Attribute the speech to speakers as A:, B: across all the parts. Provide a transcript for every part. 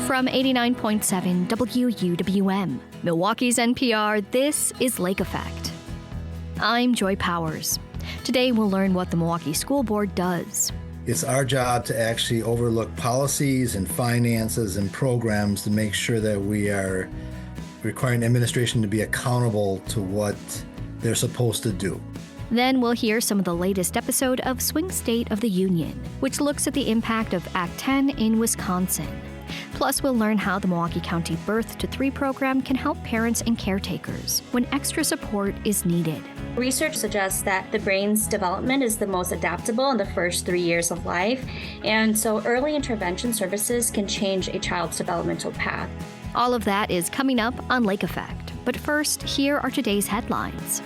A: From 89.7 WUWM, Milwaukee's NPR, this is Lake Effect. I'm Joy Powers. Today we'll learn what the Milwaukee School Board does.
B: It's our job to actually overlook policies and finances and programs to make sure that we are requiring administration to be accountable to what they're supposed to do.
A: Then we'll hear some of the latest episode of Swing State of the Union, which looks at the impact of Act 10 in Wisconsin. Plus, we'll learn how the Milwaukee County Birth to 3 program can help parents and caretakers when extra support is needed.
C: Research suggests that the brain's development is the most adaptable in the first 3 years of life, and so early intervention services can change a child's developmental path.
A: All of that is coming up on Lake Effect. But first, here are today's headlines.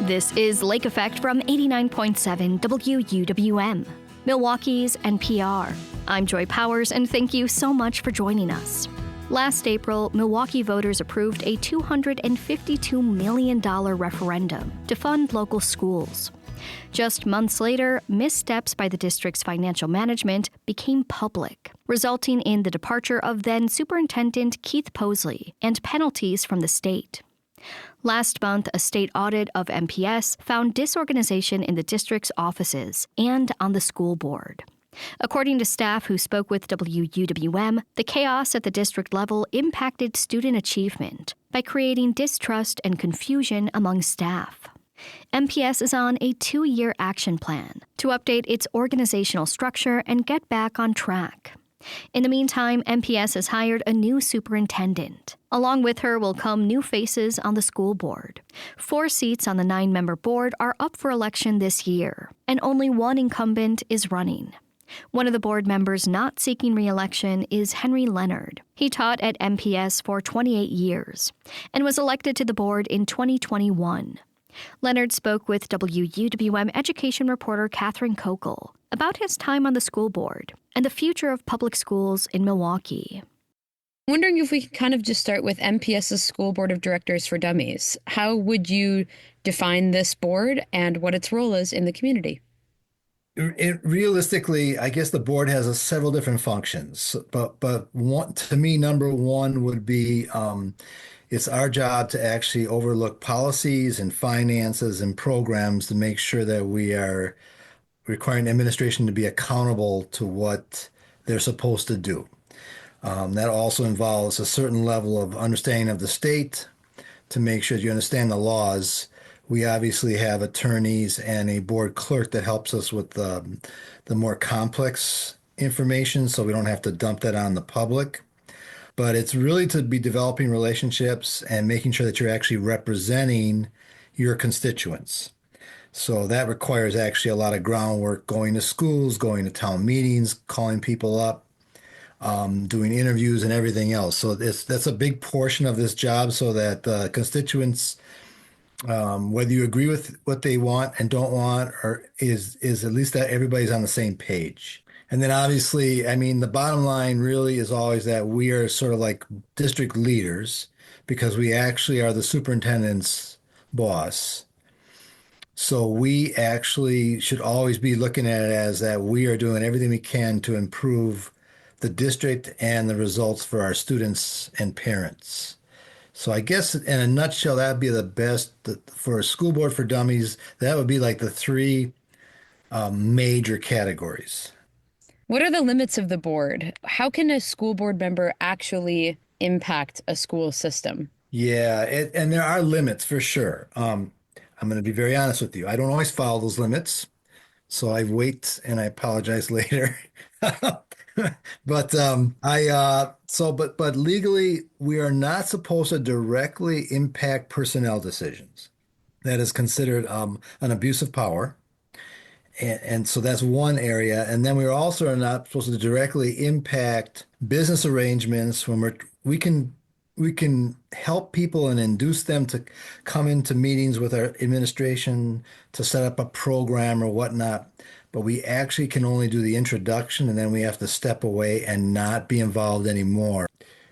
A: This is Lake Effect from 89.7 WUWM, Milwaukee's NPR. I'm Joy Powers, and thank you so much for joining us. Last April, Milwaukee voters approved a $252 million referendum to fund local schools. Just months later, missteps by the district's financial management became public, resulting in the departure of then Superintendent Keith Posley and penalties from the state. Last month, a state audit of MPS found disorganization in the district's offices and on the school board. According to staff who spoke with WUWM, the chaos at the district level impacted student achievement by creating distrust and confusion among staff. MPS is on a 2-year action plan to update its organizational structure and get back on track. In the meantime, MPS has hired a new superintendent. Along with her will come new faces on the school board. 4 seats on the 9-member board are up for election this year, and only one incumbent is running. One of the board members not seeking re-election is Henry Leonard. He taught at MPS for 28 years and was elected to the board in 2021. Leonard spoke with WUWM education reporter Catherine Kokel about his time on the school board and the future of public schools in Milwaukee.
D: I'm wondering if we could kind of just start with MPS's School Board of Directors for Dummies. How would you define this board and what its role is in the community?
B: Realistically, I guess the board has several different functions, but one, to me, number one would be it's our job to actually overlook policies and finances and programs to make sure that we are requiring administration to be accountable to what they're supposed to do. That also involves a certain level of understanding of the state to make sure you understand the laws. We obviously have attorneys and a board clerk that helps us with the more complex information so we don't have to dump that on the public. But it's really to be developing relationships and making sure that you're actually representing your constituents. So that requires actually a lot of groundwork, going to schools, going to town meetings, calling people up, doing interviews and everything else. So that's a big portion of this job so that constituents, whether you agree with what they want and don't want, or is at least that everybody's on the same page. And then obviously, I mean, the bottom line really is always that we are sort of like district leaders because we actually are the superintendent's boss. So we actually should always be looking at it as that we are doing everything we can to improve the district and the results for our students and parents. So I guess in a nutshell, that would be the best for a school board for dummies. That would be like the 3 major categories.
D: What are the limits of the board? How can a school board member actually impact a school system?
B: Yeah, and there are limits for sure. I'm going to be very honest with you. I don't always follow those limits, so I wait and I apologize later. But but legally, we are not supposed to directly impact personnel decisions. That is considered an abuse of power. And so that's one area. And then we're also not supposed to directly impact business arrangements when we can help people and induce them to come into meetings with our administration to set up a program or whatnot. But we actually can only do the introduction, and then we have to step away and not be involved anymore.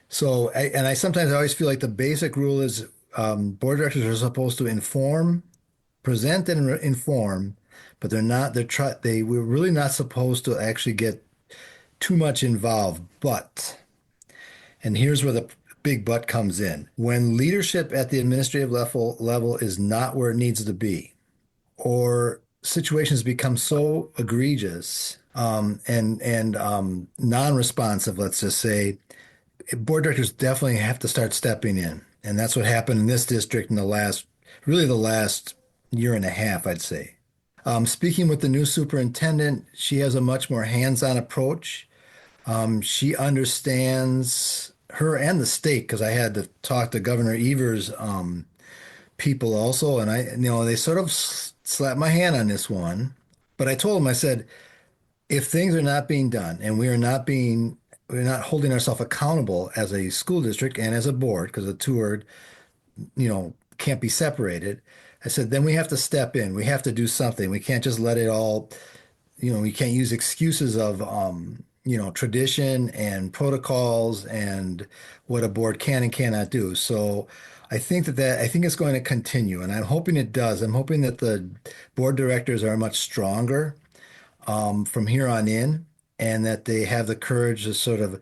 B: So, I sometimes always feel like the basic rule is board directors are supposed to inform present and inform, but we're really not supposed to actually get too much involved. But, and here's where the big but comes in. When leadership at the administrative level is not where it needs to be, or situations become so egregious and non-responsive, let's just say, board directors definitely have to start stepping in. And that's what happened in this district in really the last year and a half, I'd say. Speaking with the new superintendent, she has a much more hands-on approach. She understands her and the state, because I had to talk to Governor Evers' people also, and they sort of slapped my hand on this one. But I told them, I said, if things are not being done and we're not holding ourselves accountable as a school district and as a board, because the two are, can't be separated. I said, then we have to step in. We have to do something. We can't just let it all, we can't use excuses of, tradition and protocols and what a board can and cannot do. So I think I think it's going to continue, and I'm hoping it does. I'm hoping that the board directors are much stronger from here on in, and that they have the courage to sort of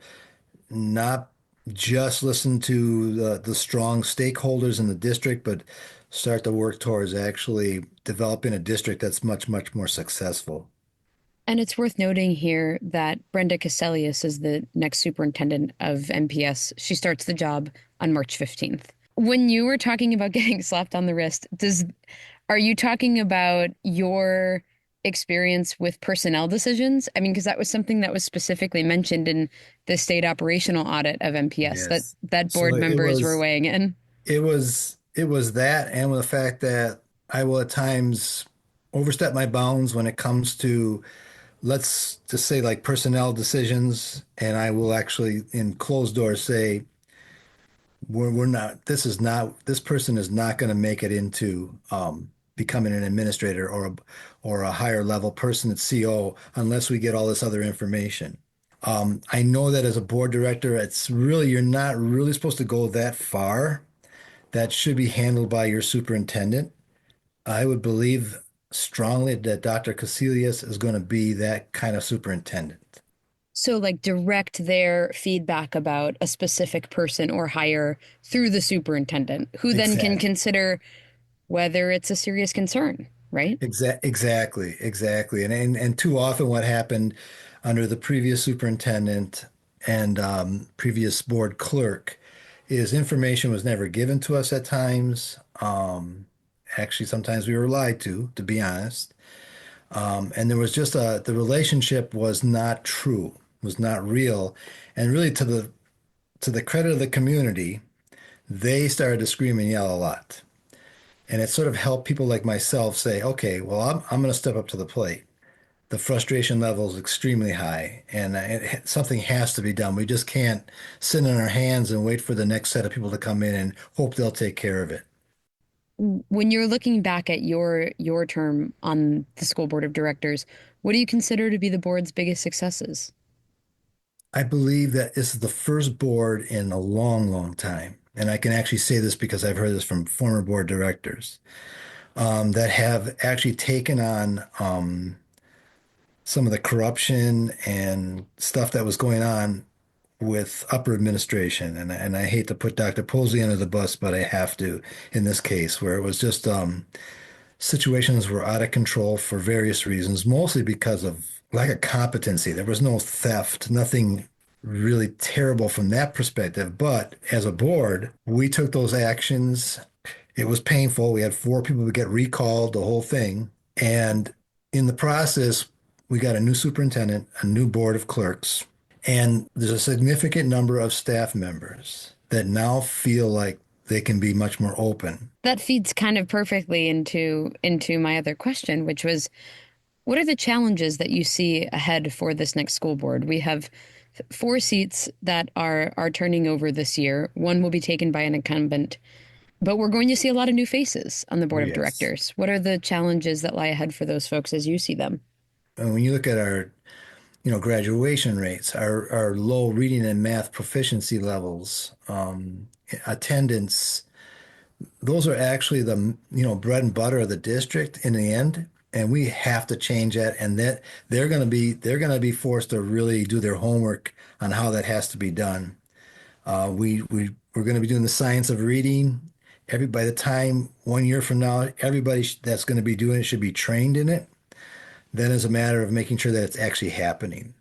B: not just listen to the strong stakeholders in the district, but start to work towards actually developing a district that's much, much more successful.
D: And it's worth noting here that Brenda Caselius is the next superintendent of MPS. She starts the job on March 15th. When you were talking about getting slapped on the wrist, are you talking about your experience with personnel decisions? I mean, because that was something that was specifically mentioned in the state operational audit of MPS,
B: Yes.
D: that board members were weighing in.
B: It was that, and with the fact that I will at times overstep my bounds when it comes to, let's just say, like personnel decisions, and I will actually in closed doors say, we're not, this person is not going to make it into becoming an administrator or a higher level person at CO unless we get all this other information. I know that as a board director, you're not really supposed to go that far. That should be handled by your superintendent. I would believe strongly that Dr. Casilius is going to be that kind of superintendent.
D: So, like, direct their feedback about a specific person or hire through the superintendent, who then can consider whether it's a serious concern, right?
B: Exactly. And too often what happened under the previous superintendent and previous board clerk is information was never given to us at times. Actually, sometimes we were lied to be honest. And there was just the relationship was not true, was not real. And really to the credit of the community, they started to scream and yell a lot. And it sort of helped people like myself say, okay, well, I'm going to step up to the plate. The frustration level is extremely high, and something has to be done. We just can't sit in our hands and wait for the next set of people to come in and hope they'll take care of it.
D: When you're looking back at your term on the school board of directors, what do you consider to be the board's biggest successes?
B: I believe that this is the first board in a long, long time, and I can actually say this because I've heard this from former board directors that have actually taken on some of the corruption and stuff that was going on with upper administration. And I hate to put Dr. Posey under the bus, but I have to in this case, where it was just situations were out of control for various reasons, mostly because of lack of competency. There was no theft, nothing really terrible from that perspective. But as a board, we took those actions. It was painful. We had 4 people get recalled, the whole thing. And in the process, we got a new superintendent, a new board of clerks, and there's a significant number of staff members that now feel like they can be much more open.
D: That feeds kind of perfectly into my other question, which was, what are the challenges that you see ahead for this next school board? We have 4 seats that are turning over this year. 1 will be taken by an incumbent, but we're going to see a lot of new faces on the board of directors. What are the challenges that lie ahead for those folks as you see them?
B: And when you look at our, graduation rates, our low reading and math proficiency levels, attendance, those are actually the, bread and butter of the district in the end. And we have to change that. And that they're going to be forced to really do their homework on how that has to be done. We're going to be doing the science of reading. By the time 1 year from now, everybody that's going to be doing it should be trained in it. Then it's a matter of making sure that it's actually happening.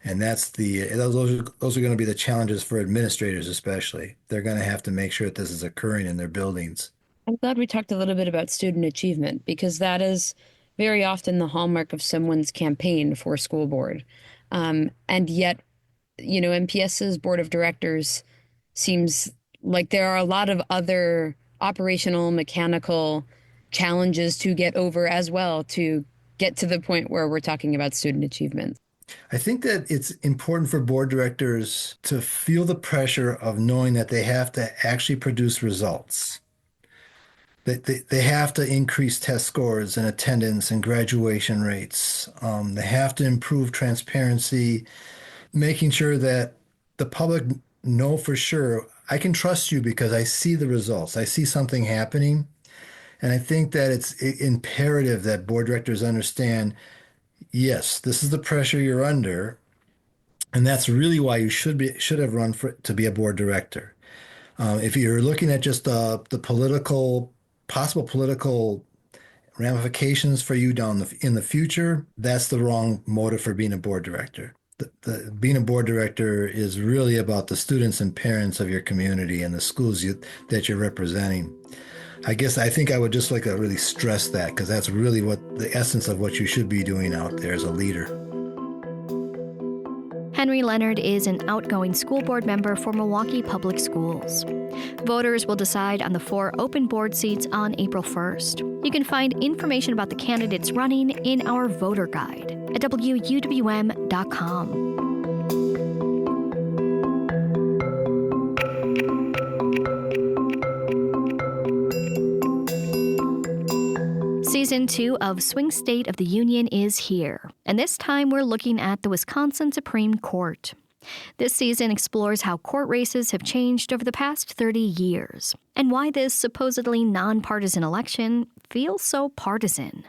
B: And those are going to be the challenges for administrators, especially. They're going to have to make sure that this is occurring in their buildings.
D: I'm glad we talked a little bit about student achievement because that is very often the hallmark of someone's campaign for school board. And yet, MPS's board of directors seems like there are a lot of other operational, mechanical challenges to get over as well to get to the point where we're talking about student achievement.
B: I think that it's important for board directors to feel the pressure of knowing that they have to actually produce results. They have to increase test scores and attendance and graduation rates. They have to improve transparency, making sure that the public know for sure, I can trust you because I see the results. I see something happening. And I think that it's imperative that board directors understand, yes, this is the pressure you're under. And that's really why you should have run to be a board director. If you're looking at just the possible political ramifications for you in the future, that's the wrong motive for being a board director. Being a board director is really about the students and parents of your community and the schools that you're representing. I think I would just like to really stress that because that's really what the essence of what you should be doing out there as a leader.
A: Henry Leonard is an outgoing school board member for Milwaukee Public Schools. Voters will decide on the 4 open board seats on April 1st. You can find information about the candidates running in our voter guide at wuwm.com. Season 2 of Swing State of the Union is here, and this time we're looking at the Wisconsin Supreme Court. This season explores how court races have changed over the past 30 years, and why this supposedly nonpartisan election feels so partisan.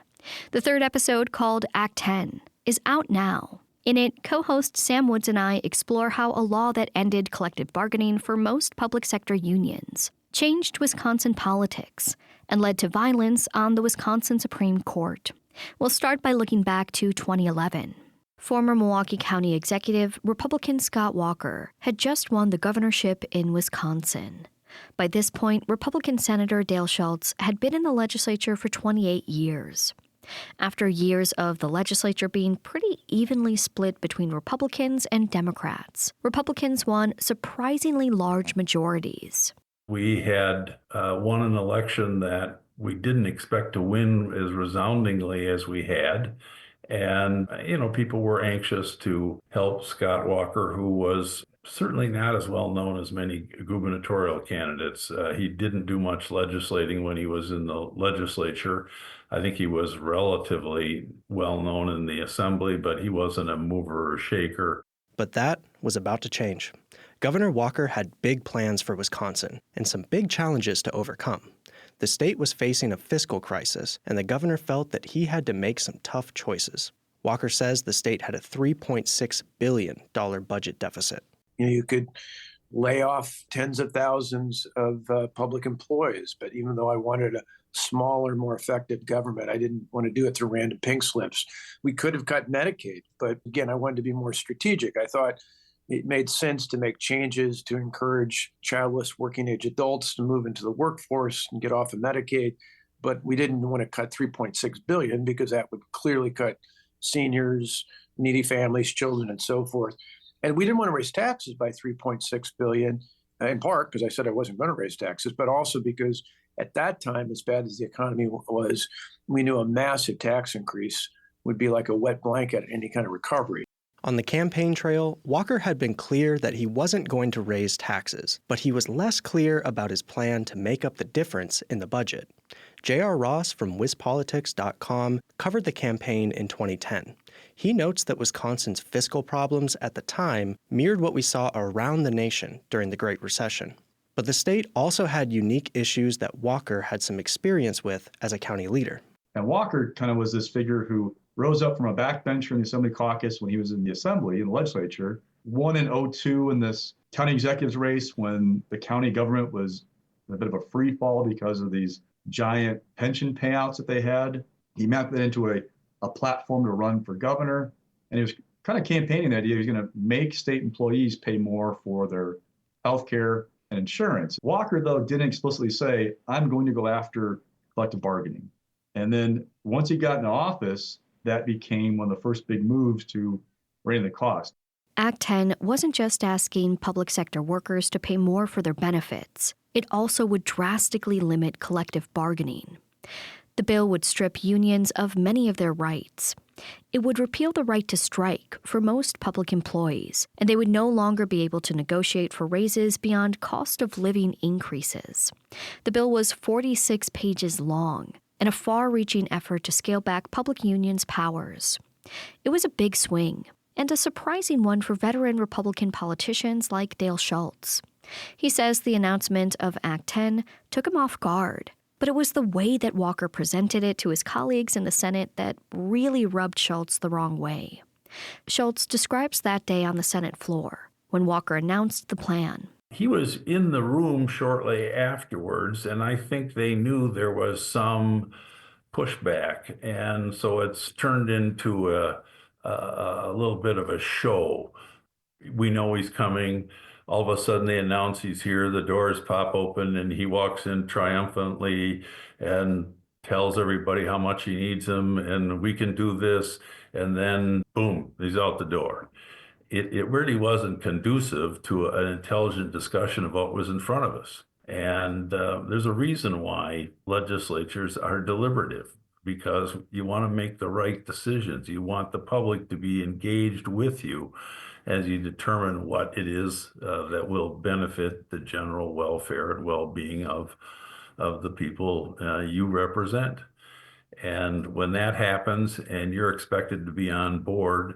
A: The 3rd episode, called Act 10, is out now. In it, co-host Sam Woods and I explore how a law that ended collective bargaining for most public sector unions changed Wisconsin politics and led to violence on the Wisconsin Supreme Court. We'll start by looking back to 2011. Former Milwaukee County executive Republican Scott Walker had just won the governorship in Wisconsin. By this point, Republican Senator Dale Schultz had been in the legislature for 28 years. After years of the legislature being pretty evenly split between Republicans and Democrats, Republicans won surprisingly large majorities.
E: We had won an election that we didn't expect to win as resoundingly as we had. And, people were anxious to help Scott Walker, who was certainly not as well known as many gubernatorial candidates. He didn't do much legislating when he was in the legislature. I think he was relatively well known in the assembly, but he wasn't a mover or shaker.
F: But that was about to change. Governor Walker had big plans for Wisconsin and some big challenges to overcome. The state was facing a fiscal crisis, and the governor felt that he had to make some tough choices. Walker says the state had a $3.6 billion budget deficit.
G: You could lay off tens of thousands of public employees, but even though I wanted a smaller, more effective government, I didn't want to do it through random pink slips. We could have cut Medicaid, but again, I wanted to be more strategic. I thought it made sense to make changes to encourage childless working age adults to move into the workforce and get off of Medicaid. But we didn't want to cut $3.6 billion because that would clearly cut seniors, needy families, children, and so forth. And we didn't want to raise taxes by $3.6 billion, in part because I said I wasn't going to raise taxes, but also because at that time, as bad as the economy was, we knew a massive tax increase would be like a wet blanket at any kind of recovery.
F: On the campaign trail, Walker had been clear that he wasn't going to raise taxes, but he was less clear about his plan to make up the difference in the budget. J.R. Ross from WisPolitics.com covered the campaign in 2010. He notes that Wisconsin's fiscal problems at the time mirrored what we saw around the nation during the Great Recession. But the state also had unique issues that Walker had some experience with as a county leader.
H: And Walker kind of was this figure who rose up from a backbencher in the Assembly caucus when he was in the Assembly, in the legislature, won in 2002 in this county executives race when the county government was in a bit of a free fall because of these giant pension payouts that they had. He mapped that into a platform to run for governor. And he was kind of campaigning the idea he was going to make state employees pay more for their health care and insurance. Walker, though, didn't explicitly say, I'm going to go after collective bargaining. And then once he got into office, that became one of the first big moves to rein the cost.
A: Act 10 wasn't just asking public sector workers to pay more for their benefits. It also would drastically limit collective bargaining. The bill would strip unions of many of their rights. It would repeal the right to strike for most public employees, and they would no longer be able to negotiate for raises beyond cost of living increases. The bill was 46 pages long and a far-reaching effort to scale back public unions' powers. It was a big swing, and a surprising one for veteran Republican politicians like Dale Schultz. He says the announcement of Act 10 took him off guard, but it was the way that Walker presented it to his colleagues in the Senate that really rubbed Schultz the wrong way. Schultz describes that day on the Senate floor when Walker announced the plan.
E: He was in the room shortly afterwards, and I think they knew there was some pushback, and so it's turned into a little bit of a show. We know he's coming. All of a sudden they announce he's here, the doors pop open, and he walks in triumphantly and tells everybody how much he needs them, and we can do this, and then boom, he's out the door. It really wasn't conducive to an intelligent discussion of what was in front of us. And there's a reason why legislatures are deliberative, because you want to make the right decisions. You want the public to be engaged with you as you determine what it is that will benefit the general welfare and well-being of the people you represent. And when that happens and you're expected to be on board,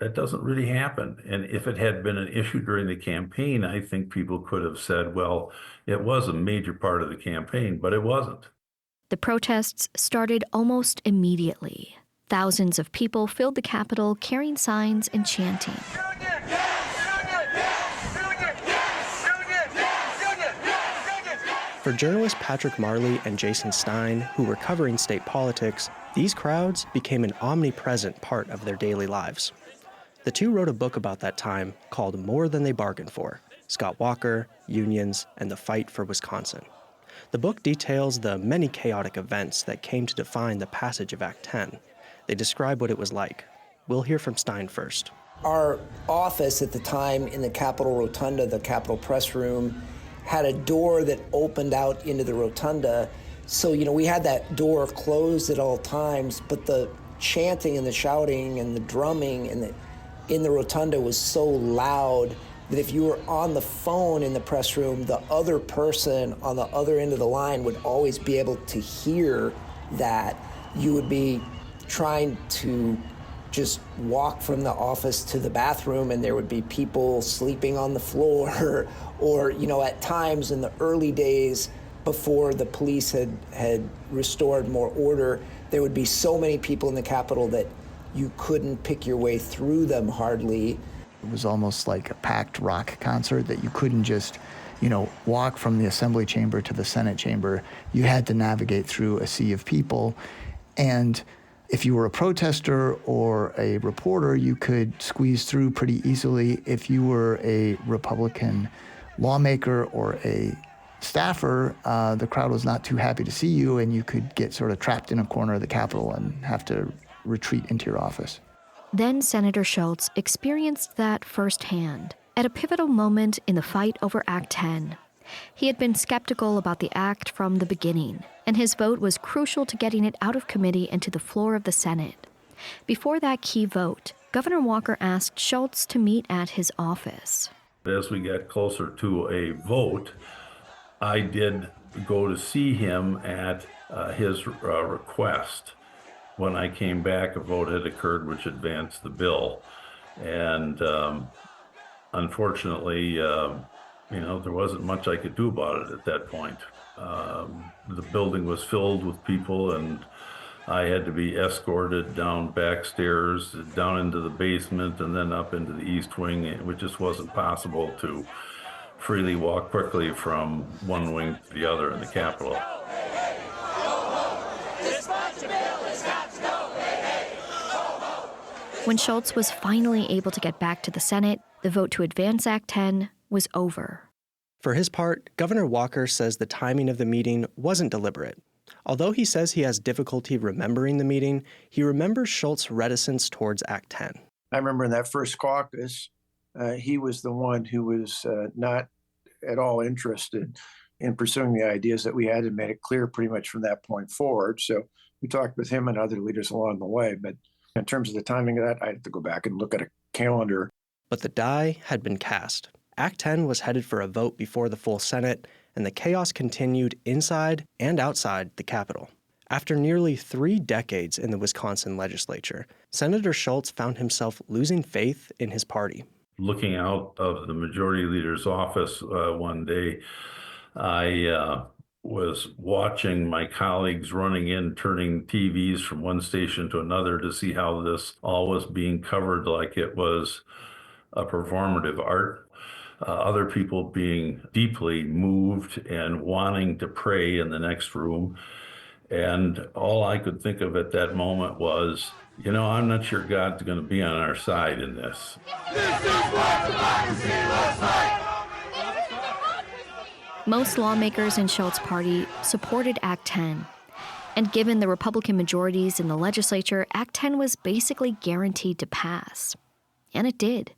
E: that doesn't really happen. And if it had been an issue during the campaign, I think people could have said, well, it was a major part of the campaign, but it wasn't.
A: The protests started almost immediately. Thousands of people filled the Capitol carrying signs and chanting.
F: For journalists Patrick Marley and Jason Stein, who were covering state politics, these crowds became an omnipresent part of their daily lives. The two wrote a book about that time called More Than They Bargained For: Scott Walker, Unions, and the Fight for Wisconsin. The book details the many chaotic events that came to define the passage of Act 10. They describe what it was like. We'll hear from Stein first.
I: Our office at the time in the Capitol Rotunda, the Capitol Press Room, had a door that opened out into the rotunda. So, we had that door closed at all times, but the chanting and the shouting and the drumming in the rotunda was so loud that if you were on the phone in the press room, the other person on the other end of the line would always be able to hear that. You would be trying to just walk from the office to the bathroom and there would be people sleeping on the floor or at times in the early days before the police had restored more order, there would be so many people in the Capitol that you couldn't pick your way through them hardly.
J: It was almost like a packed rock concert that you couldn't just, walk from the Assembly chamber to the Senate chamber. You had to navigate through a sea of people. And if you were a protester or a reporter, you could squeeze through pretty easily. If you were a Republican lawmaker or a staffer, the crowd was not too happy to see you, and you could get sort of trapped in a corner of the Capitol and have to retreat into your office.
A: Then Senator Schultz experienced that firsthand at a pivotal moment in the fight over Act 10. He had been skeptical about the act from the beginning, and his vote was crucial to getting it out of committee and to the floor of the Senate. Before that key vote, Governor Walker asked Schultz to meet at his office.
E: As we got closer to a vote, I did go to see him at his request. When I came back, a vote had occurred which advanced the bill. And unfortunately, There wasn't much I could do about it at that point. The building was filled with people, and I had to be escorted down back stairs, down into the basement, and then up into the east wing. It just wasn't possible to freely walk quickly from one wing to the other in the Capitol.
A: When Schultz was finally able to get back to the Senate, the vote to advance Act 10 was over.
F: For his part, Governor Walker says the timing of the meeting wasn't deliberate. Although he says he has difficulty remembering the meeting, he remembers Schultz's reticence towards Act 10.
G: I remember in that first caucus, he was the one who was not at all interested in pursuing the ideas that we had, and made it clear pretty much from that point forward. So we talked with him and other leaders along the way. But in terms of the timing of that, I had to go back and look at a calendar.
F: But the die had been cast. Act 10 was headed for a vote before the full Senate, and the chaos continued inside and outside the Capitol. After nearly 3 decades in the Wisconsin legislature, Senator Schultz found himself losing faith in his party.
E: Looking out of the majority leader's office one day, I was watching my colleagues running in, turning TVs from one station to another to see how this all was being covered like it was a performative art. Other people being deeply moved and wanting to pray in the next room. And all I could think of at that moment was, I'm not sure God's going to be on our side in this.
K: This is what democracy looks like.
A: Most lawmakers in Schultz's party supported Act 10. And given the Republican majorities in the legislature, Act 10 was basically guaranteed to pass. And it did.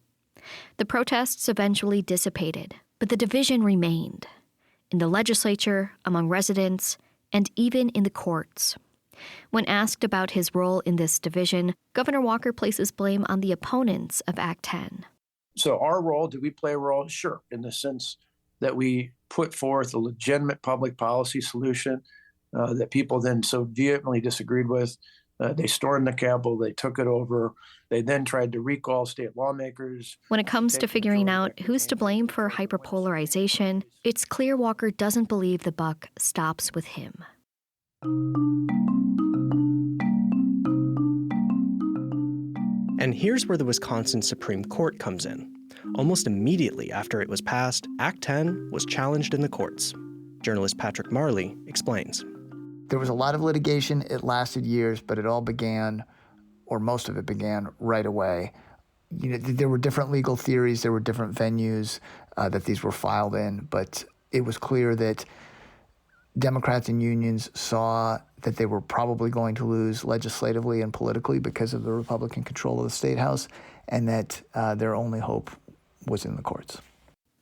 A: The protests eventually dissipated, but the division remained. In the legislature, among residents, and even in the courts. When asked about his role in this division, Governor Walker places blame on the opponents of Act 10.
G: So our role, did we play a role? Sure, in the sense that we put forth a legitimate public policy solution that people then so vehemently disagreed with. They stormed the Capitol, they took it over. They then tried to recall state lawmakers.
A: When it comes to figuring out who's to blame for hyperpolarization, it's clear Walker doesn't believe the buck stops with him.
F: And here's where the Wisconsin Supreme Court comes in. Almost immediately after it was passed, Act 10 was challenged in the courts. Journalist Patrick Marley explains.
J: There was a lot of litigation. It lasted years, but it all began, or most of it began, right away. There were different legal theories. There were different venues that these were filed in, but it was clear that Democrats and unions saw that they were probably going to lose legislatively and politically because of the Republican control of the State House, and that their only hope was in the courts.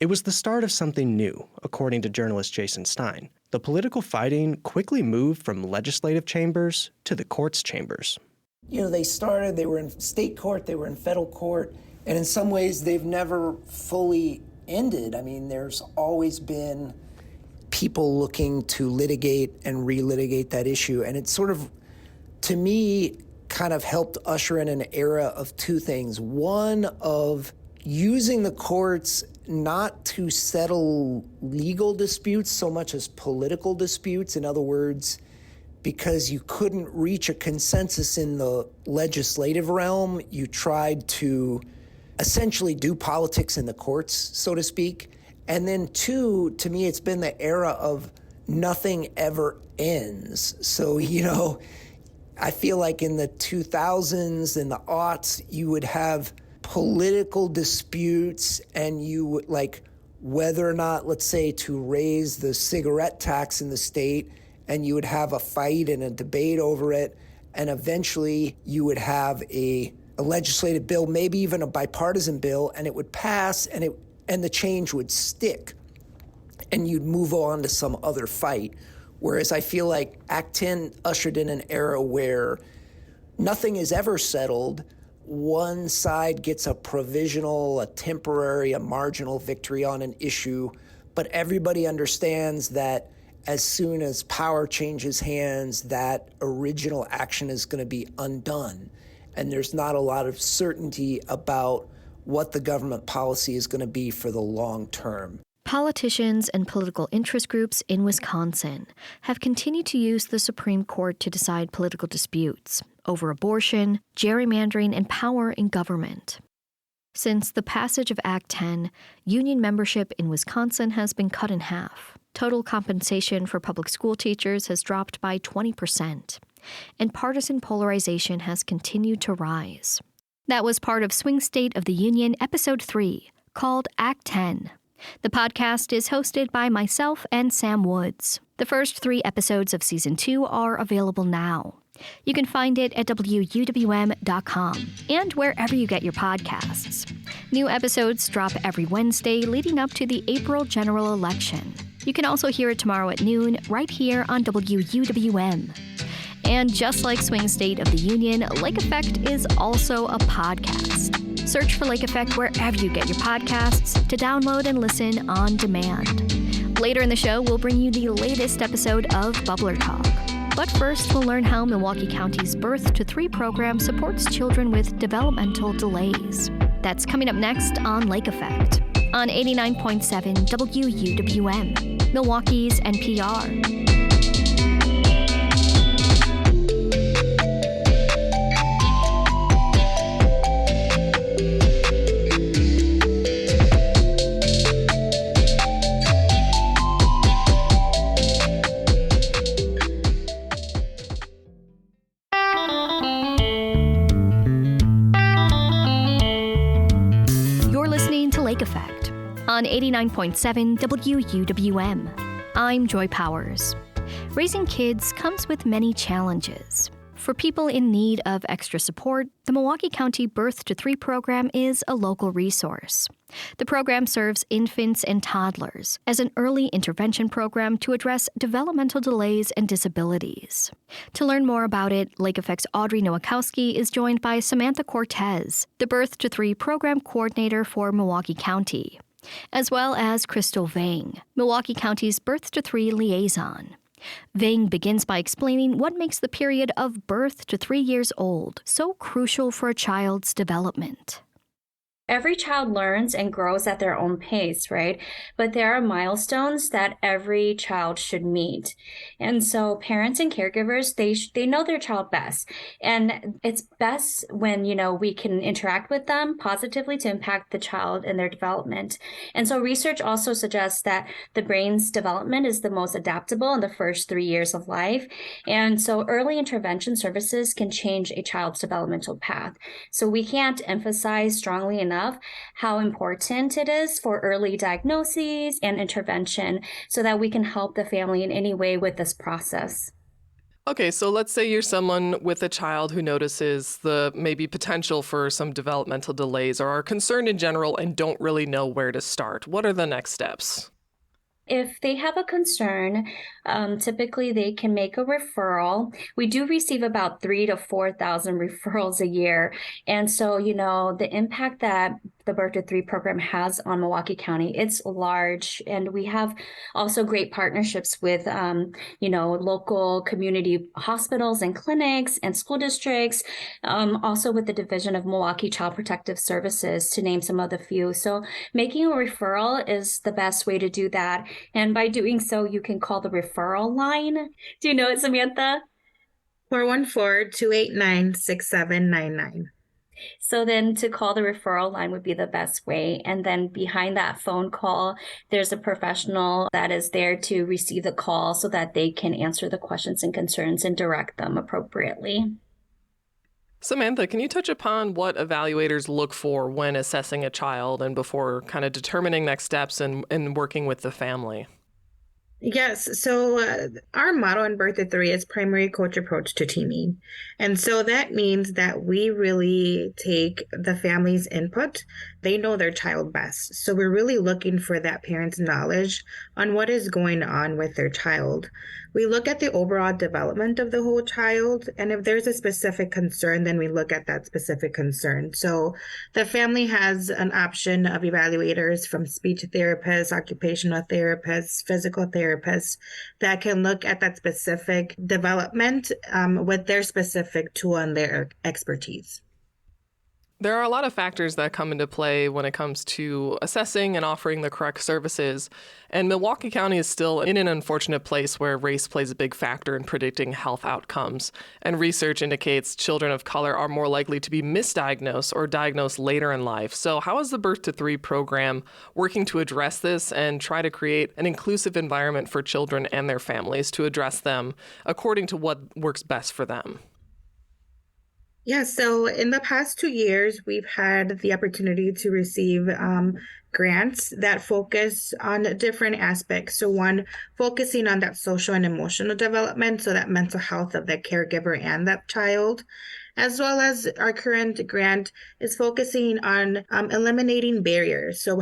F: It was the start of something new, according to journalist Jason Stein. The political fighting quickly moved from legislative chambers to the courts chambers.
I: They were in state court, they were in federal court, and in some ways they've never fully ended. I mean, there's always been people looking to litigate and relitigate that issue. And it sort of, to me, kind of helped usher in an era of two things. One, of using the courts not to settle legal disputes so much as political disputes. In other words, because you couldn't reach a consensus in the legislative realm, you tried to essentially do politics in the courts, so to speak. And then two, to me, it's been the era of nothing ever ends. So, I feel like in the 2000s and the aughts, you would have political disputes, and you would, like, whether or not, let's say, to raise the cigarette tax in the state, and you would have a fight and a debate over it, and eventually you would have a legislative bill, maybe even a bipartisan bill, and it would pass, and the change would stick, and you'd move on to some other fight. Whereas I feel like Act 10 ushered in an era where nothing is ever settled. One side gets a provisional, a temporary, a marginal victory on an issue, but everybody understands that as soon as power changes hands, that original action is going to be undone. And there's not a lot of certainty about what the government policy is going to be for the long term.
A: Politicians and political interest groups in Wisconsin have continued to use the Supreme Court to decide political disputes over abortion, gerrymandering, and power in government. Since the passage of Act 10, union membership in Wisconsin has been cut in half. Total compensation for public school teachers has dropped by 20%, and partisan polarization has continued to rise. That was part of Swing State of the Union, Episode 3, called Act 10. The podcast is hosted by myself and Sam Woods. The first 3 episodes of Season 2 are available now. You can find it at WUWM.com and wherever you get your podcasts. New episodes drop every Wednesday leading up to the April general election. You can also hear it tomorrow at noon right here on WUWM. And just like Swing State of the Union, Lake Effect is also a podcast. Search for Lake Effect wherever you get your podcasts to download and listen on demand. Later in the show, we'll bring you the latest episode of Bubbler Talk. But first, we'll learn how Milwaukee County's Birth to 3 program supports children with developmental delays. That's coming up next on Lake Effect on 89.7 WUWM, Milwaukee's NPR. Effect on 89.7 WUWM. I'm Joy Powers. Raising kids comes with many challenges. For people in need of extra support, the Milwaukee County Birth to 3 program is a local resource. The program serves infants and toddlers as an early intervention program to address developmental delays and disabilities. To learn more about it, Lake Effect's Audrey Nowakowski is joined by Samantha Cortez, the Birth to 3 program coordinator for Milwaukee County, as well as Crystal Vang, Milwaukee County's Birth to 3 liaison. Vang begins by explaining what makes the period of birth to 3 years old so crucial for a child's development.
C: Every child learns and grows at their own pace, right? But there are milestones that every child should meet. And so parents and caregivers, they know their child best. And it's best when, we can interact with them positively to impact the child and their development. And so research also suggests that the brain's development is the most adaptable in the first 3 years of life. And so early intervention services can change a child's developmental path. So we can't emphasize strongly enough how important it is for early diagnoses and intervention so that we can help the family in any way with this process.
L: Okay, so let's say you're someone with a child who notices the maybe potential for some developmental delays or are concerned in general and don't really know where to start. What are the next steps?
C: If they have a concern, typically they can make a referral. We do receive about 3,000 to 4,000 referrals a year. And so, the impact that the Birth to 3 program has on Milwaukee County, it's large. And we have also great partnerships with, local community hospitals and clinics and school districts, also with the Division of Milwaukee Child Protective Services, to name some of the few. So making a referral is the best way to do that. And by doing so, you can call the referral line. Do you know it, Samantha?
M: 414-289-6799.
C: So then to call the referral line would be the best way. And then behind that phone call, there's a professional that is there to receive the call so that they can answer the questions and concerns and direct them appropriately.
L: Samantha, can you touch upon what evaluators look for when assessing a child and before kind of determining next steps and working with the family?
M: Yes. So our motto in Birth to 3 is primary coach approach to teaming. And so that means that we really take the family's input. They know their child best. So we're really looking for that parent's knowledge on what is going on with their child. We look at the overall development of the whole child. And if there's a specific concern, then we look at that specific concern. So the family has an option of evaluators from speech therapists, occupational therapists, physical therapists that can look at that specific development with their specific tool and their expertise.
L: There are a lot of factors that come into play when it comes to assessing and offering the correct services. And Milwaukee County is still in an unfortunate place where race plays a big factor in predicting health outcomes. And research indicates children of color are more likely to be misdiagnosed or diagnosed later in life. So how is the Birth to 3 program working to address this and try to create an inclusive environment for children and their families to address them according to what works best for them?
M: Yeah, so in the past 2 years, we've had the opportunity to receive grants that focus on different aspects. So one, focusing on that social and emotional development, so that mental health of the caregiver and that child, as well as our current grant is focusing on eliminating barriers. So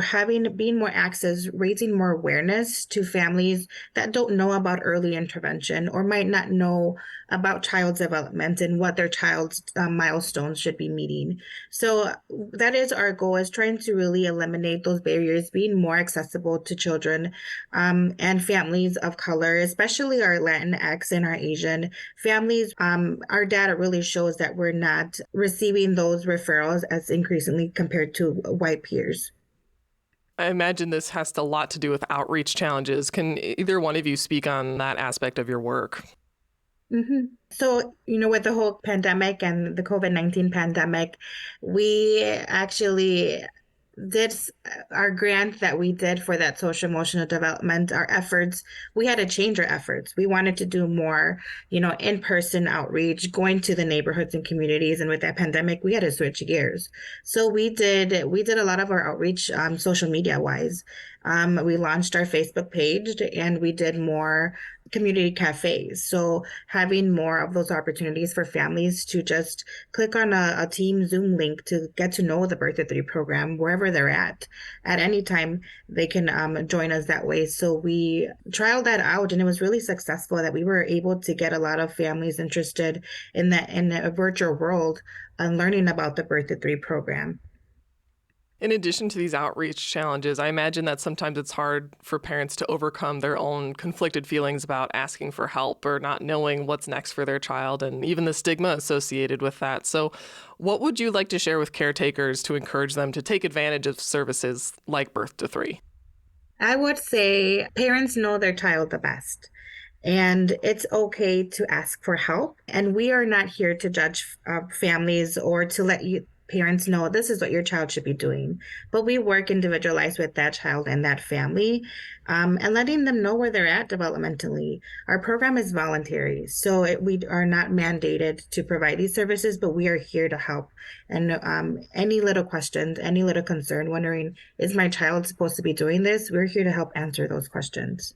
M: being more access, raising more awareness to families that don't know about early intervention or might not know about child's development and what their child's milestones should be meeting. So that is our goal, is trying to really eliminate those barriers, being more accessible to children and families of color, especially our Latinx and our Asian families. Our data really shows that we're not receiving those referrals as increasingly compared to white peers.
L: I imagine this has a lot to do with outreach challenges. Can either one of you speak on that aspect of your work?
M: Mm-hmm. So, with the whole pandemic and the COVID-19 pandemic, we actually did our grant that we did for that social emotional development, our efforts, we had to change our efforts. We wanted to do more, in-person outreach, going to the neighborhoods and communities. And with that pandemic, we had to switch gears. So we did a lot of our outreach social media wise. We launched our Facebook page and we did more community cafes. So having more of those opportunities for families to just click on a team Zoom link to get to know the Birth to 3 program wherever they're at any time, they can join us that way. So we trialed that out and it was really successful that we were able to get a lot of families interested in a virtual world and learning about the Birth to 3 program.
L: In addition to these outreach challenges, I imagine that sometimes it's hard for parents to overcome their own conflicted feelings about asking for help or not knowing what's next for their child and even the stigma associated with that. So what would you like to share with caretakers to encourage them to take advantage of services like Birth to 3?
M: I would say parents know their child the best. And it's okay to ask for help. And we are not here to judge families or to let parents know this is what your child should be doing. But we work individualized with that child and that family and letting them know where they're at developmentally. Our program is voluntary, so we are not mandated to provide these services, but we are here to help. And any little questions, any little concern, wondering, is my child supposed to be doing this? We're here to help answer those questions.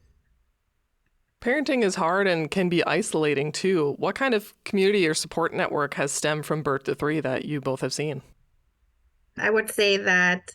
L: Parenting is hard and can be isolating too. What kind of community or support network has stemmed from Birth to 3 that you both have seen?
M: I would say that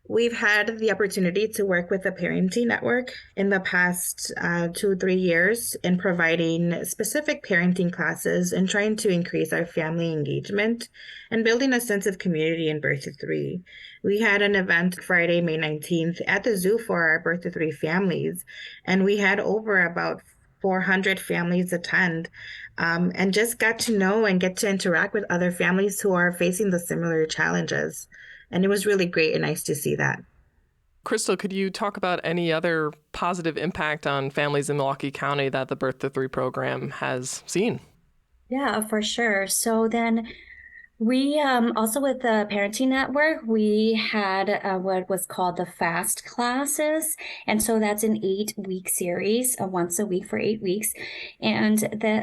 M: we've had the opportunity to work with the parenting network in the past 2-3 years in providing specific parenting classes and trying to increase our family engagement and building a sense of community in Birth to 3. We had an event Friday, May 19th at the zoo for our Birth to 3 families, and we had over about 400 families attend and just got to know and get to interact with other families who are facing the similar challenges. And it was really great and nice to see that.
L: Crystal, could you talk about any other positive impact on families in Milwaukee County that the Birth to 3 program has seen?
C: Yeah, for sure. So then we also with the parenting network, we had what was called the FAST classes. And so that's an 8-week series, once a week for 8 weeks. And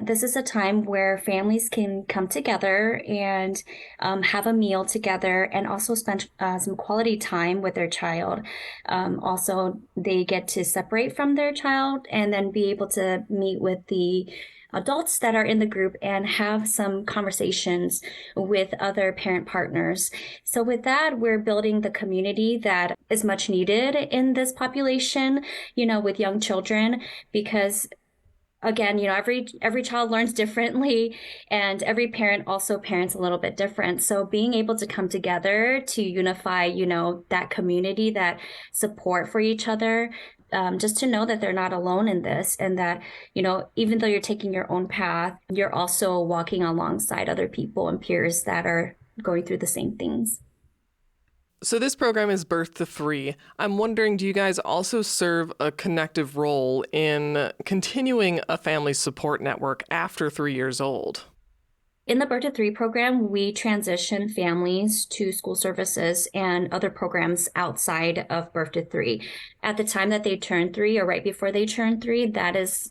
C: this is a time where families can come together and have a meal together and also spend some quality time with their child. Also, they get to separate from their child and then be able to meet with the adults that are in the group and have some conversations with other parent partners. So with that, we're building the community that is much needed in this population, with young children, because again, every child learns differently and every parent also parents a little bit different. So being able to come together to unify, that community, that support for each other, just to know that they're not alone in this and that, even though you're taking your own path, you're also walking alongside other people and peers that are going through the same things.
L: So this program is Birth to 3. I'm wondering, do you guys also serve a connective role in continuing a family support network after 3 years old?
C: In the Birth to 3 program, we transition families to school services and other programs outside of Birth to 3. At the time that they turn 3 or right before they turn 3, that is,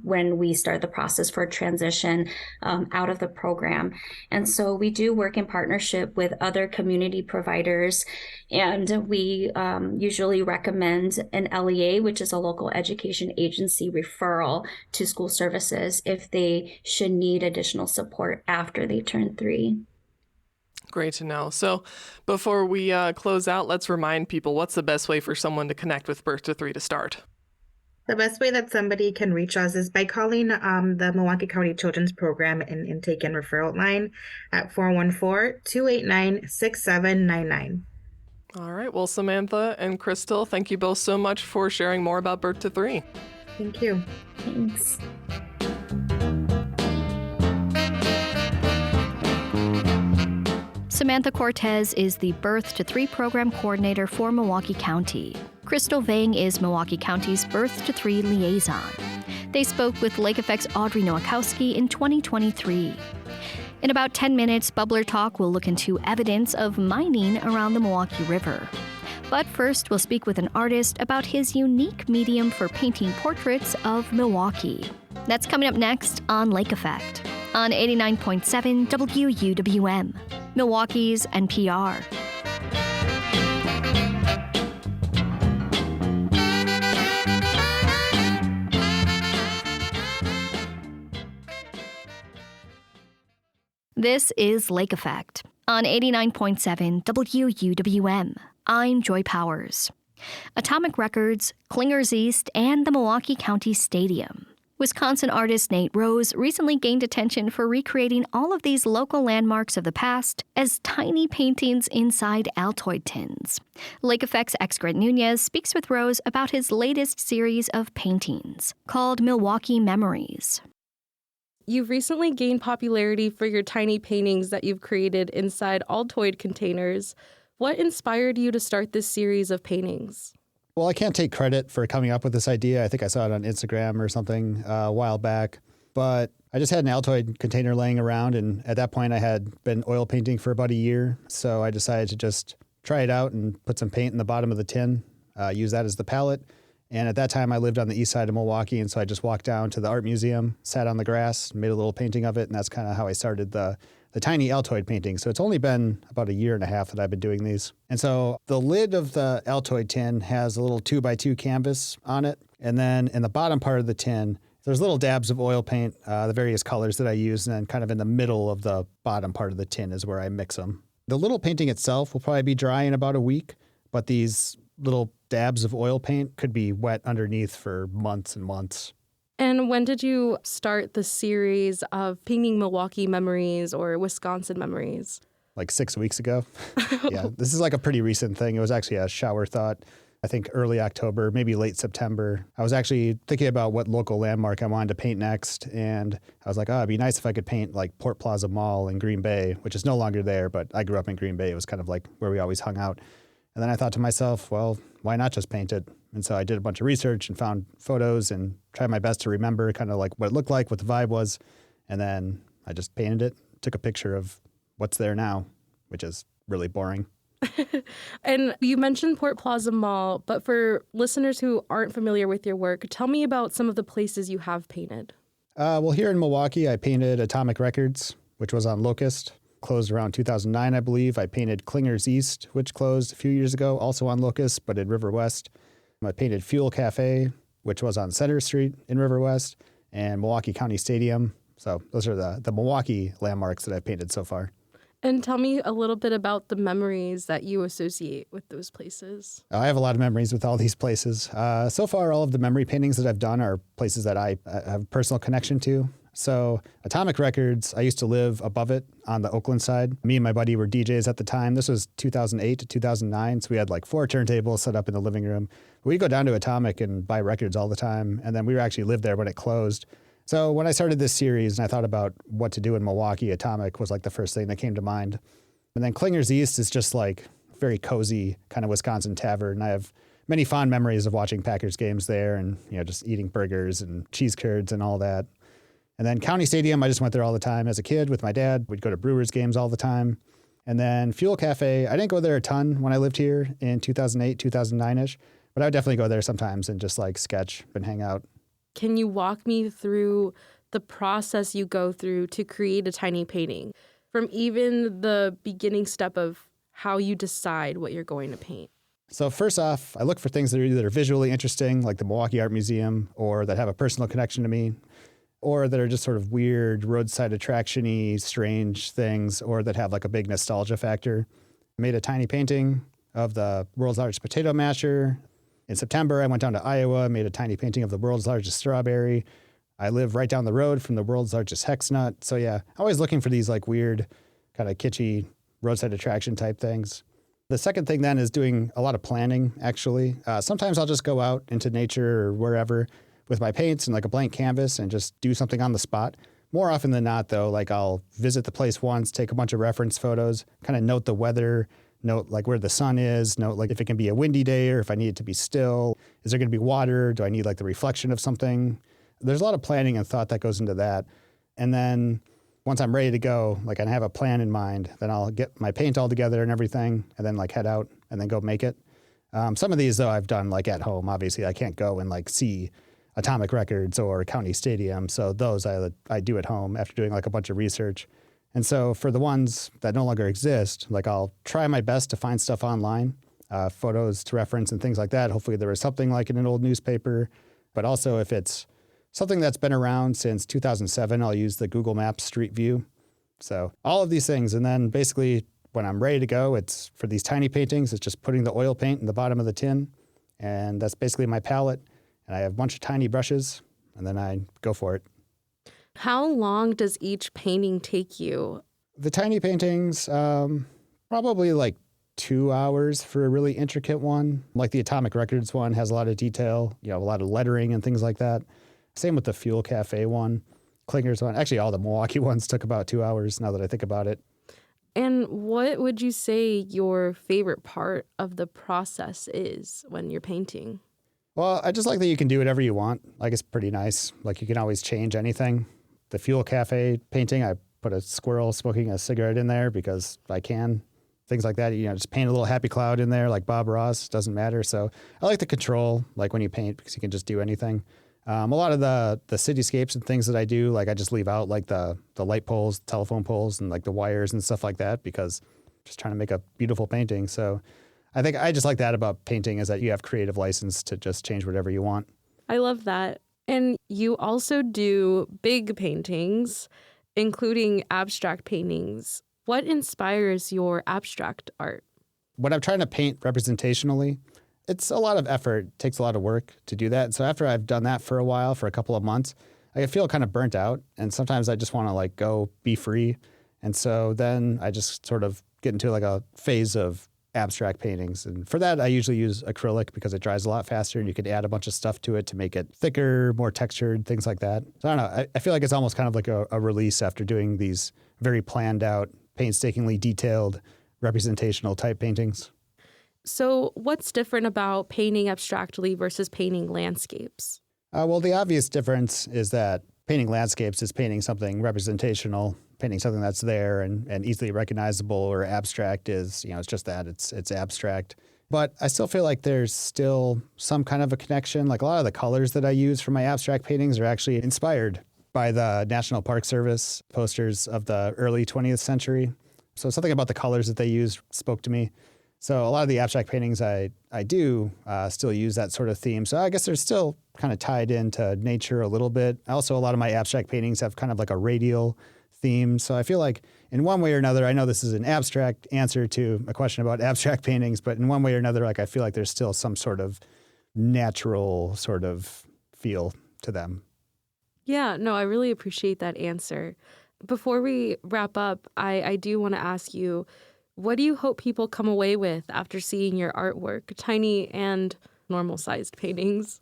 C: when we start the process for transition out of the program. And so we do work in partnership with other community providers, and we usually recommend an LEA, which is a local education agency, referral to school services if they should need additional support after they turn 3.
L: Great to know. So before we close out, let's remind people, what's the best way for someone to connect with Birth to 3 to start?
M: The best way that somebody can reach us is by calling the Milwaukee County Children's Program and Intake and Referral line at 414-289-6799.
L: All right. Well, Samantha and Crystal, thank you both so much for sharing more about Birth to 3.
M: Thank you.
C: Thanks.
A: Samantha Cortez is the Birth to 3 program coordinator for Milwaukee County. Crystal Vang is Milwaukee County's Birth to 3 liaison. They spoke with Lake Effect's Audrey Nowakowski in 2023. In about 10 minutes, Bubbler Talk will look into evidence of mining around the Milwaukee River. But first, we'll speak with an artist about his unique medium for painting portraits of Milwaukee. That's coming up next on Lake Effect on 89.7 WUWM, Milwaukee's NPR. This is Lake Effect on 89.7 WUWM. I'm Joy Powers. Atomic Records, Klingers East, and the Milwaukee County Stadium. Wisconsin artist Nate Rose recently gained attention for recreating all of these local landmarks of the past as tiny paintings inside Altoid tins. Lake Effect's Grant Nunez speaks with Rose about his latest series of paintings, called Milwaukee Memories.
N: You've recently gained popularity for your tiny paintings that you've created inside Altoid containers. What inspired you to start this series of paintings?
O: Well, I can't take credit for coming up with this idea. I think I saw it on Instagram or something a while back. But I just had an Altoid container laying around, and at that point I had been oil painting for about a year. So I decided to just try it out and put some paint in the bottom of the tin, use that as the palette. And at that time I lived on the east side of Milwaukee, and so I just walked down to the art museum, sat on the grass, made a little painting of it, and that's kind of how I started the tiny Altoid painting. So it's only been about a year and a half that I've been doing these. And so the lid of the Altoid tin has a little 2x2 canvas on it. And then in the bottom part of the tin, there's little dabs of oil paint, the various colors that I use. And then kind of in the middle of the bottom part of the tin is where I mix them. The little painting itself will probably be dry in about a week, but these little dabs of oil paint could be wet underneath for months and months.
N: And when did you start the series of painting Milwaukee memories or Wisconsin memories?
O: Like 6 weeks ago. Yeah, this is like a pretty recent thing. It was actually a shower thought, I think early October, maybe late September. I was actually thinking about what local landmark I wanted to paint next. And I was like, oh, it'd be nice if I could paint like Port Plaza Mall in Green Bay, which is no longer there, but I grew up in Green Bay. It was kind of like where we always hung out. And then I thought to myself, well, why not just paint it? And so I did a bunch of research and found photos and tried my best to remember kind of like what it looked like, what the vibe was. And then I just painted it, took a picture of what's there now, which is really boring.
N: And you mentioned Port Plaza Mall, but for listeners who aren't familiar with your work, tell me about some of the places you have painted.
O: Well, here in Milwaukee, I painted Atomic Records, which was on Locust. Closed around 2009, I believe. I painted Klingers East, which closed a few years ago, also on Locust, but in River West. I painted Fuel Cafe, which was on Center Street in River West, and Milwaukee County Stadium. So those are the Milwaukee landmarks that I've painted so far.
N: And tell me a little bit about the memories that you associate with those places.
O: I have a lot of memories with all these places. So far, all of the memory paintings that I've done are places that I have a personal connection to. So Atomic Records, I used to live above it on the Oakland side. Me and my buddy were DJs at the time. This was 2008 to 2009. So we had like 4 turntables set up in the living room. We'd go down to Atomic and buy records all the time. And then we actually lived there when it closed. So when I started this series and I thought about what to do in Milwaukee, Atomic was like the first thing that came to mind. And then Klinger's East is just like very cozy kind of Wisconsin tavern. I have many fond memories of watching Packers games there and, just eating burgers and cheese curds and all that. And then County Stadium, I just went there all the time as a kid with my dad. We'd go to Brewers games all the time. And then Fuel Cafe, I didn't go there a ton when I lived here in 2008, 2009-ish, but I would definitely go there sometimes and just like sketch and hang out.
N: Can you walk me through the process you go through to create a tiny painting, from even the beginning step of how you decide what you're going to paint?
O: So first off, I look for things that are either visually interesting, like the Milwaukee Art Museum, or that have a personal connection to me, or that are just sort of weird, roadside attraction-y, strange things, or that have like a big nostalgia factor. I made a tiny painting of the world's largest potato masher. In September, I went down to Iowa, made a tiny painting of the world's largest strawberry. I live right down the road from the world's largest hex nut. So yeah, always looking for these like weird, kind of kitschy, roadside attraction type things. The second thing then is doing a lot of planning, actually. Sometimes I'll just go out into nature or wherever with my paints and like a blank canvas and just do something on the spot. More often than not, though, like I'll visit the place once, take a bunch of reference photos, kind of note the weather, note like where the sun is, note like if it can be a windy day or if I need it to be still. Is there going to be water? Do I need like the reflection of something? There's a lot of planning and thought that goes into that. And then once I'm ready to go, like I have a plan in mind, then I'll get my paint all together and everything and then like head out and then go make it. Some of these, though, I've done like at home. Obviously, I can't go and like see Atomic Records or County Stadium. So those I do at home after doing like a bunch of research. And so for the ones that no longer exist, like I'll try my best to find stuff online, photos to reference and things like that. Hopefully there was something like in an old newspaper. But also if it's something that's been around since 2007, I'll use the Google Maps Street View. So all of these things. And then basically when I'm ready to go, it's for these tiny paintings, it's just putting the oil paint in the bottom of the tin. And that's basically my palette. And I have a bunch of tiny brushes and then I go for it.
N: How long does each painting take you?
O: The tiny paintings, probably like 2 hours for a really intricate one. Like the Atomic Records one has a lot of detail, a lot of lettering and things like that. Same with the Fuel Cafe one, Klinger's one. Actually, all the Milwaukee ones took about 2 hours now that I think about it.
N: And what would you say your favorite part of the process is when you're painting?
O: Well, I just like that you can do whatever you want. Like it's pretty nice. Like you can always change anything. The Fuel Cafe painting, I put a squirrel smoking a cigarette in there because I can. Things like that, just paint a little happy cloud in there like Bob Ross, doesn't matter. So I like the control, like when you paint, because you can just do anything. A lot of the cityscapes and things that I do, like I just leave out like the light poles, telephone poles, and like the wires and stuff like that because I'm just trying to make a beautiful painting. So I think I just like that about painting is that you have creative license to just change whatever you want.
N: I love that. And you also do big paintings, including abstract paintings. What inspires your abstract art?
O: When I'm trying to paint representationally, it's a lot of effort. It takes a lot of work to do that. So after I've done that for a while, for a couple of months, I feel kind of burnt out. And sometimes I just want to like go be free. And so then I just sort of get into like a phase of abstract paintings. And for that, I usually use acrylic because it dries a lot faster and you can add a bunch of stuff to it to make it thicker, more textured, things like that. So I don't know. I feel like it's almost kind of like a release after doing these very planned out, painstakingly detailed, representational type paintings.
N: So what's different about painting abstractly versus painting landscapes?
O: Well, the obvious difference is that painting landscapes is painting something representational, painting something that's there and easily recognizable, or abstract is, it's just that, it's abstract. But I still feel like there's still some kind of a connection. Like a lot of the colors that I use for my abstract paintings are actually inspired by the National Park Service posters of the early 20th century. So something about the colors that they used spoke to me. So a lot of the abstract paintings I do still use that sort of theme. So I guess they're still kind of tied into nature a little bit. Also, a lot of my abstract paintings have kind of like a radial theme. So I feel like in one way or another, I know this is an abstract answer to a question about abstract paintings, but in one way or another, like I feel like there's still some sort of natural sort of feel to them.
N: Yeah, no, I really appreciate that answer. Before we wrap up, I do want to ask you, what do you hope people come away with after seeing your artwork, tiny and normal-sized paintings?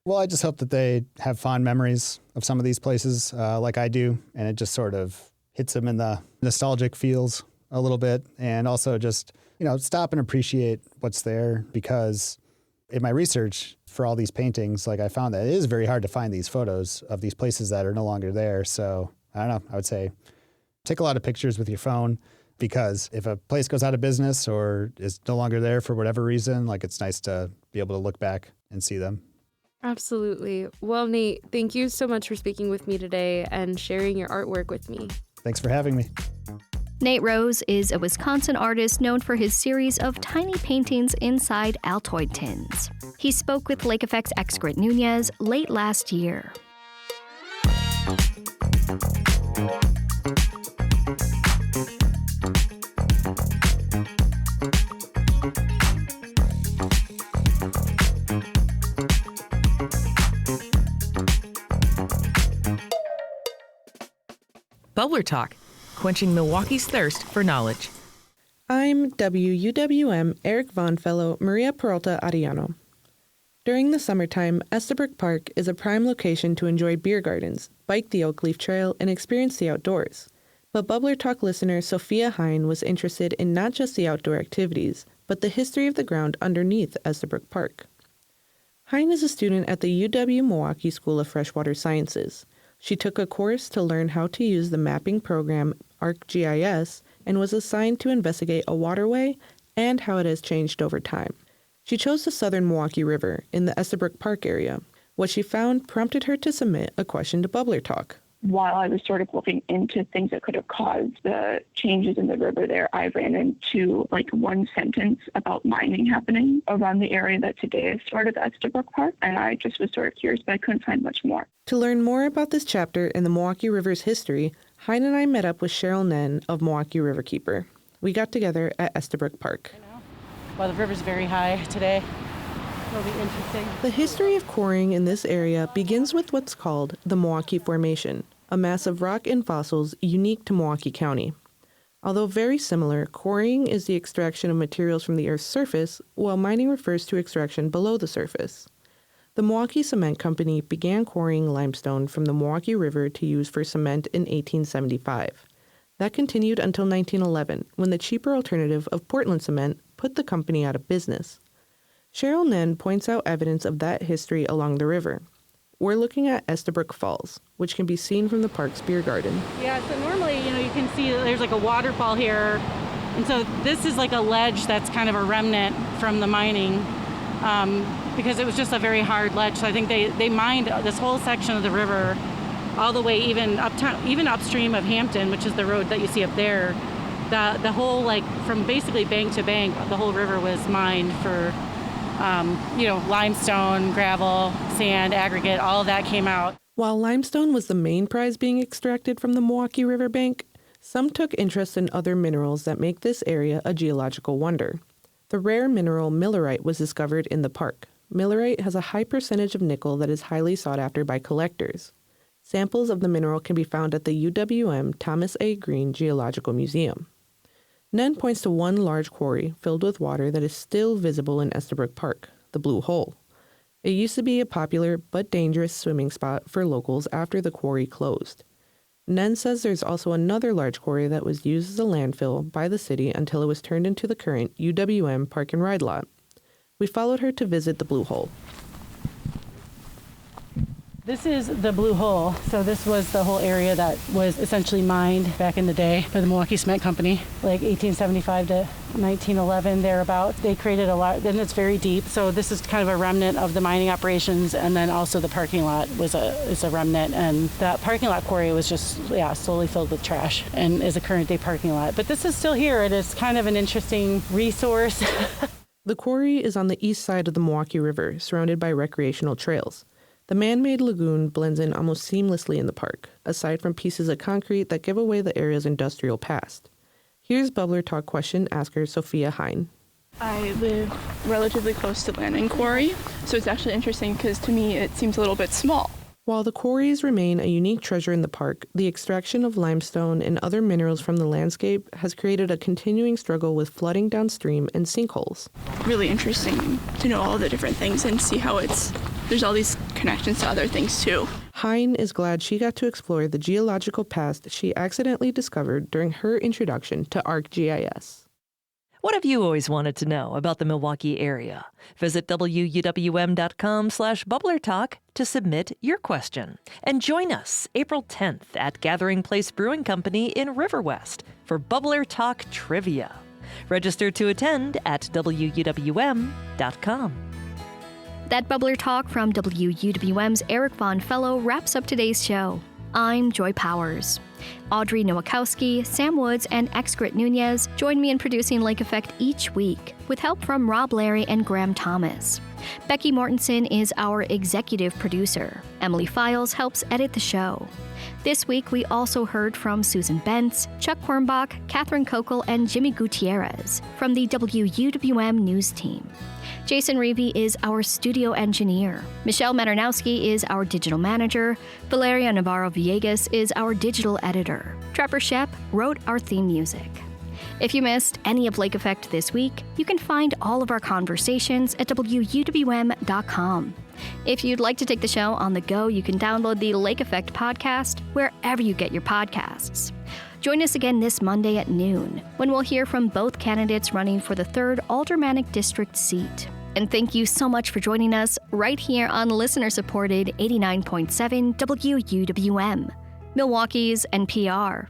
O: Well, I just hope that they have fond memories of some of these places like I do, and it just sort of hits them in the nostalgic feels a little bit and also just, stop and appreciate what's there, because in my research for all these paintings, I found that it is very hard to find these photos of these places that are no longer there. So I don't know, I would say take a lot of pictures with your phone, because if a place goes out of business or is no longer there for whatever reason, it's nice to be able to look back and see them.
N: Absolutely. Well, Nate, thank you so much for speaking with me today and sharing your artwork with me.
O: Thanks for having me.
A: Nate Rose is a Wisconsin artist known for his series of tiny paintings inside Altoid tins. He spoke with Lake Effect's Grit Nunez late last year.
P: Bubbler Talk, quenching Milwaukee's thirst for knowledge.
Q: I'm WUWM Eric Von Fellow Maria Peralta Arellano. During the summertime, Estabrook Park is a prime location to enjoy beer gardens, bike the Oak Leaf Trail, and experience the outdoors. But Bubbler Talk listener Sophia Hine was interested in not just the outdoor activities, but the history of the ground underneath Estabrook Park. Hine is a student at the UW-Milwaukee School of Freshwater Sciences. She took a course to learn how to use the mapping program ArcGIS and was assigned to investigate a waterway and how it has changed over time. She chose the southern Milwaukee River in the Estabrook Park area. What she found prompted her to submit a question to Bubbler Talk.
R: While I was sort of looking into things that could have caused the changes in the river there, I ran into one sentence about mining happening around the area that today is sort of Estabrook Park, and I just was sort of curious, but I couldn't find much more.
Q: To learn more about this chapter in the Milwaukee River's history, Hine and I met up with Cheryl Nen of Milwaukee Riverkeeper. We got together at Estabrook Park.
S: Well, the river's very high today. It'll be interesting.
Q: The history of quarrying in this area begins with what's called the Milwaukee Formation, a mass of rock and fossils unique to Milwaukee County. Although very similar, quarrying is the extraction of materials from the Earth's surface, while mining refers to extraction below the surface. The Milwaukee Cement Company began quarrying limestone from the Milwaukee River to use for cement in 1875. That continued until 1911, when the cheaper alternative of Portland cement put the company out of business. Cheryl Nen points out evidence of that history along the river. We're looking at Estabrook Falls, which can be seen from the park's beer garden.
S: Yeah, so normally, you can see that there's a waterfall here. And so this is a ledge that's kind of a remnant from the mining because it was just a very hard ledge. So I think they mined this whole section of the river all the way even upstream of Hampton, which is the road that you see up there. The whole, from basically bank to bank, the whole river was mined for limestone, gravel, sand, aggregate, all of that came out.
Q: While limestone was the main prize being extracted from the Milwaukee River bank, some took interest in other minerals that make this area a geological wonder. The rare mineral millerite was discovered in the park. Millerite has a high percentage of nickel that is highly sought after by collectors. Samples of the mineral can be found at the UWM Thomas A. Green Geological Museum. Nen points to one large quarry filled with water that is still visible in Estabrook Park, the Blue Hole. It used to be a popular but dangerous swimming spot for locals after the quarry closed. Nen says there's also another large quarry that was used as a landfill by the city until it was turned into the current UWM Park and Ride lot. We followed her to visit the Blue Hole.
S: This is the Blue Hole. So this was the whole area that was essentially mined back in the day by the Milwaukee Cement Company, 1875 to 1911, thereabouts. They created a lot, and it's very deep. So this is kind of a remnant of the mining operations, and then also the parking lot is a remnant. And that parking lot quarry was just, slowly filled with trash and is a current day parking lot. But this is still here. It is kind of an interesting resource.
Q: The quarry is on the east side of the Milwaukee River, surrounded by recreational trails. The man-made lagoon blends in almost seamlessly in the park, aside from pieces of concrete that give away the area's industrial past. Here's Bubbler Talk question asker Sophia Hine.
T: I live relatively close to Landing Quarry, so it's actually interesting because to me it seems a little bit small.
Q: While the quarries remain a unique treasure in the park, the extraction of limestone and other minerals from the landscape has created a continuing struggle with flooding downstream and sinkholes.
T: Really interesting to know all the different things and see how there's all these connections to other things too.
Q: Hein is glad she got to explore the geological past she accidentally discovered during her introduction to ArcGIS.
U: What have you always wanted to know about the Milwaukee area? Visit wuwm.com/bubblertalk to submit your question. And join us April 10th at Gathering Place Brewing Company in River West for Bubbler Talk Trivia. Register to attend at wuwm.com.
A: That Bubbler Talk from WUWM's Eric Von Fellow wraps up today's show. I'm Joy Powers. Audrey Nowakowski, Sam Woods, and Excrit Nunez join me in producing Lake Effect each week, with help from Rob Larry and Graham Thomas. Becky Mortensen is our executive producer. Emily Files helps edit the show. This week, we also heard from Susan Bentz, Chuck Quirmbach, Catherine Kokel, and Jimmy Gutierrez from the WUWM News team. Jason Reevy is our studio engineer. Michelle Maternowski is our digital manager. Valeria Navarro-Villegas is our digital editor. Trevor Shep wrote our theme music. If you missed any of Lake Effect this week, you can find all of our conversations at wuwm.com. If you'd like to take the show on the go, you can download the Lake Effect podcast wherever you get your podcasts. Join us again this Monday at noon, when we'll hear from both candidates running for the 3rd Aldermanic District seat. And thank you so much for joining us right here on listener-supported 89.7 WUWM, Milwaukee's NPR.